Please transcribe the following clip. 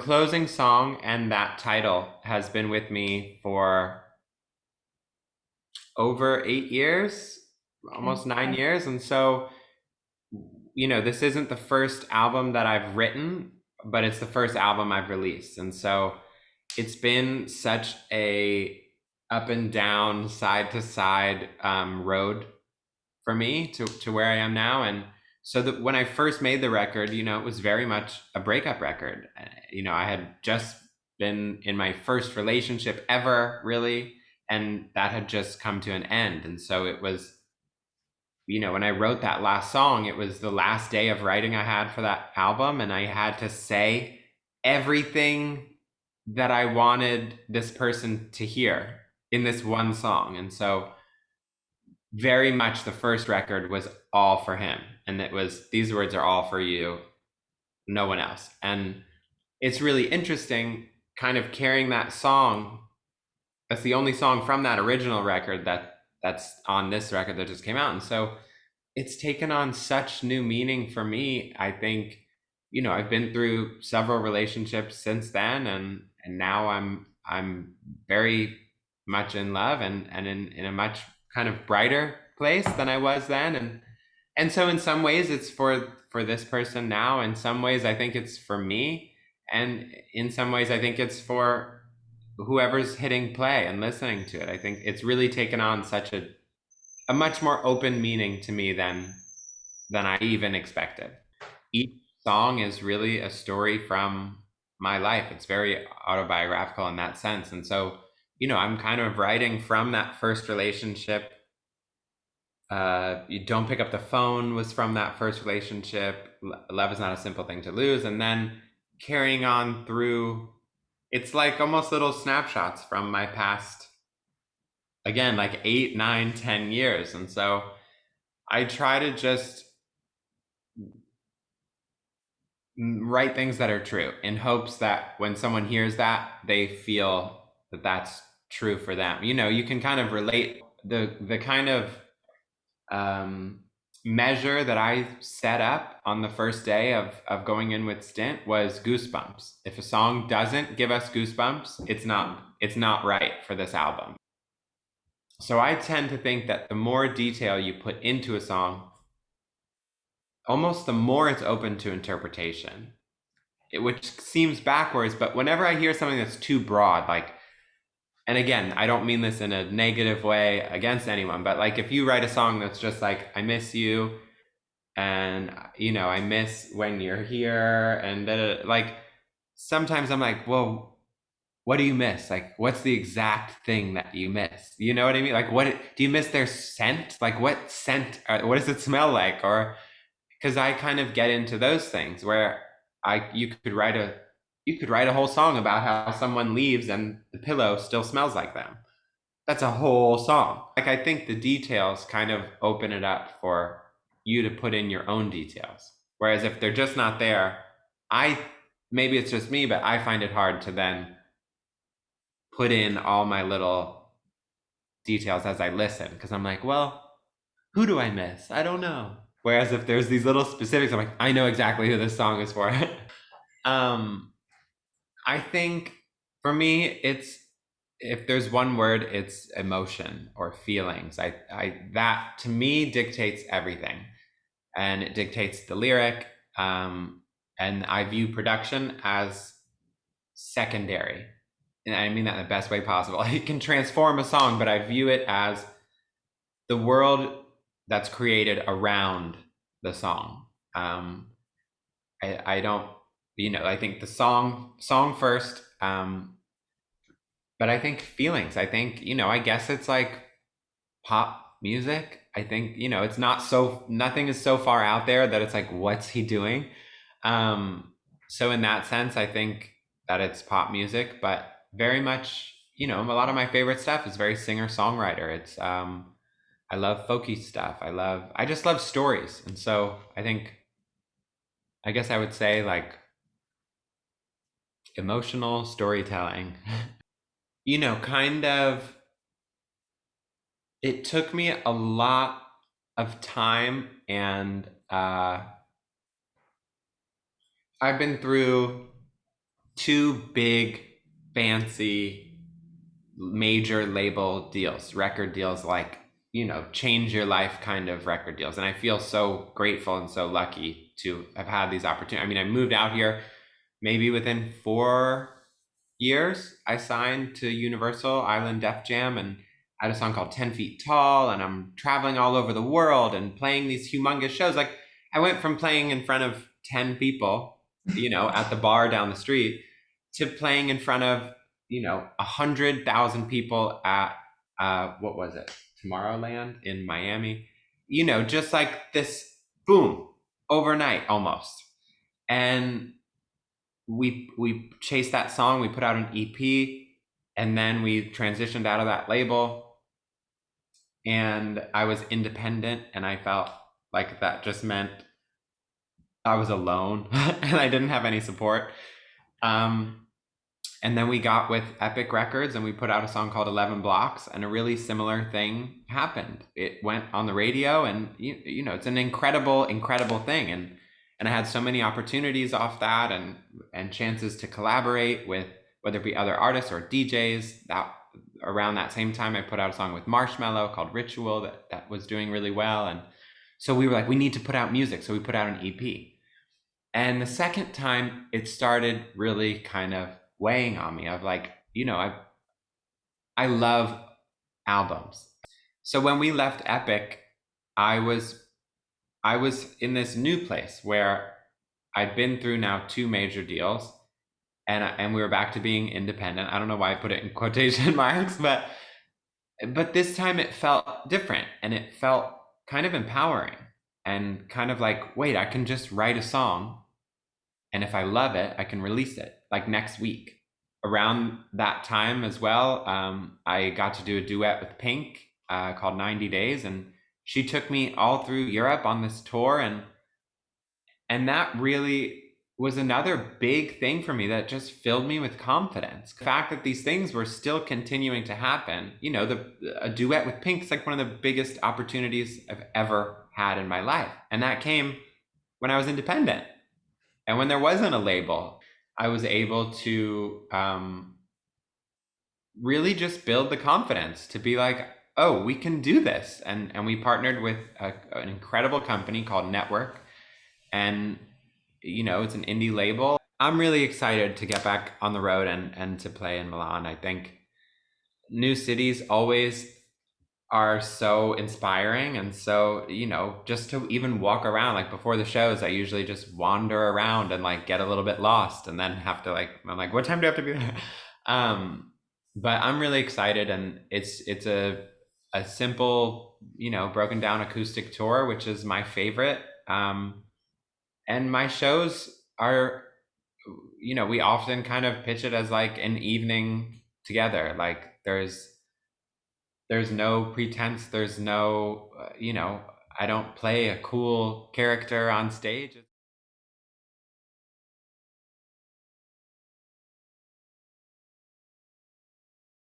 closing song and that title has been with me for over 8 years, Okay. almost 9 years. And so, this isn't the first album that I've written, but it's the first album I've released. And so it's been such a up and down, side to side road for me to where I am now. And so that when I first made the record, it was very much a breakup record. I had just been in my first relationship ever, really, and that had just come to an end. And so it was, when I wrote that last song, it was the last day of writing I had for that album, and I had to say everything that I wanted this person to hear in this one song. And so very much the first record was all for him. And it was, these words are all for you, no one else. And it's really interesting kind of carrying that song. That's the only song from that original record that's on this record that just came out. And so it's taken on such new meaning for me. I think, I've been through several relationships since then, and now I'm very much in love and in a much kind of brighter place than I was then. And so in some ways it's for this person now. In some ways I think it's for me. And in some ways I think it's for whoever's hitting play and listening to it. I think it's really taken on such a much more open meaning to me than I even expected. Each song is really a story from my life. It's very autobiographical in that sense. And so, I'm kind of writing from that first relationship. You Don't Pick Up the Phone was from that first relationship. Love is Not a Simple Thing to Lose. And then carrying on through, it's like almost little snapshots from my past, again, like 8, 9, 10 years. And so I try to just write things that are true in hopes that when someone hears that, they feel that that's true for them. You can kind of relate the kind of measure that I set up on the first day of going in with Stint was goosebumps. If a song doesn't give us goosebumps, it's not right for this album. So I tend to think that the more detail you put into a song, almost the more it's open to interpretation, which seems backwards. But whenever I hear something that's too broad, like, and again, I don't mean this in a negative way against anyone, but like if you write a song that's just like, I miss you, and I miss when you're here, and like sometimes I'm like, well, what do you miss? Like, what's the exact thing that you miss? You know what I mean? Like, what do you miss? Their scent? Like, what scent? What does it smell like? Or because I kind of get into those things where I you could write a whole song about how someone leaves and the pillow still smells like them. That's a whole song. Like, I think the details kind of open it up for you to put in your own details. Whereas if they're just not there, I maybe it's just me, but I find it hard to then put in all my little details as I listen because I'm like, well, who do I miss? I don't know. Whereas if there's these little specifics, I'm like, I know exactly who this song is for. um, I think for me, it's if there's one word, it's emotion or feelings. That to me dictates everything, and it dictates the lyric. And I view production as secondary, and I mean that in the best way possible. It can transform a song, but I view it as the world that's created around the song. I don't, I think the song first, but I think feelings. I think, I guess it's like pop music. I think, it's not so, nothing is so far out there that it's like, what's he doing? So in that sense, I think that it's pop music, but very much, a lot of my favorite stuff is very singer-songwriter. It's, I love folky stuff. I just love stories. And so I guess I would say like emotional storytelling. Kind of, it took me a lot of time, and I've been through two big, fancy, major label deals, record deals, like, change your life kind of record deals. And I feel so grateful and so lucky to have had these opportunities. I mean, I moved out here maybe within 4 years. I signed to Universal Island Def Jam, and I had a song called 10 Feet Tall, and I'm traveling all over the world and playing these humongous shows. Like, I went from playing in front of 10 people, at the bar down the street, to playing in front of, 100,000 people at, what was it? Tomorrowland in Miami. Just like this, boom, overnight almost. And we chased that song, we put out an EP, and then we transitioned out of that label, and I was independent, and I felt like that just meant I was alone and I didn't have any support. And then we got with Epic Records and we put out a song called 11 Blocks, and a really similar thing happened. It went on the radio, and it's an incredible thing. And I had so many opportunities off that, and chances to collaborate with, whether it be other artists or DJs. That around that same time, I put out a song with Marshmello called Ritual that was doing really well. And so we were like, we need to put out music. So we put out an EP. And the second time, it started really kind of weighing on me of like, I love albums. So when we left Epic, I was in this new place where I'd been through now 2 major deals, and we were back to being independent. I don't know why I put it in quotation marks, but this time it felt different, and it felt kind of empowering, and kind of like, wait, I can just write a song, and if I love it, I can release it like next week. Around that time as well, I got to do a duet with Pink called 90 Days, and she took me all through Europe on this tour, and that really was another big thing for me that just filled me with confidence. The fact that these things were still continuing to happen, a duet with Pink is like one of the biggest opportunities I've ever had in my life. And that came when I was independent. And when there wasn't a label, I was able to really just build the confidence to be like, oh, we can do this. And we partnered with an incredible company called Network. And, it's an indie label. I'm really excited to get back on the road and to play in Milan. I think new cities always are so inspiring. And so, just to even walk around, like before the shows, I usually just wander around and like get a little bit lost, and then have to I'm like, what time do I have to be there? But I'm really excited, and it's a simple, broken down acoustic tour, which is my favorite. And my shows are, we often kind of pitch it as like an evening together. Like there's no pretense. There's no, I don't play a cool character on stage.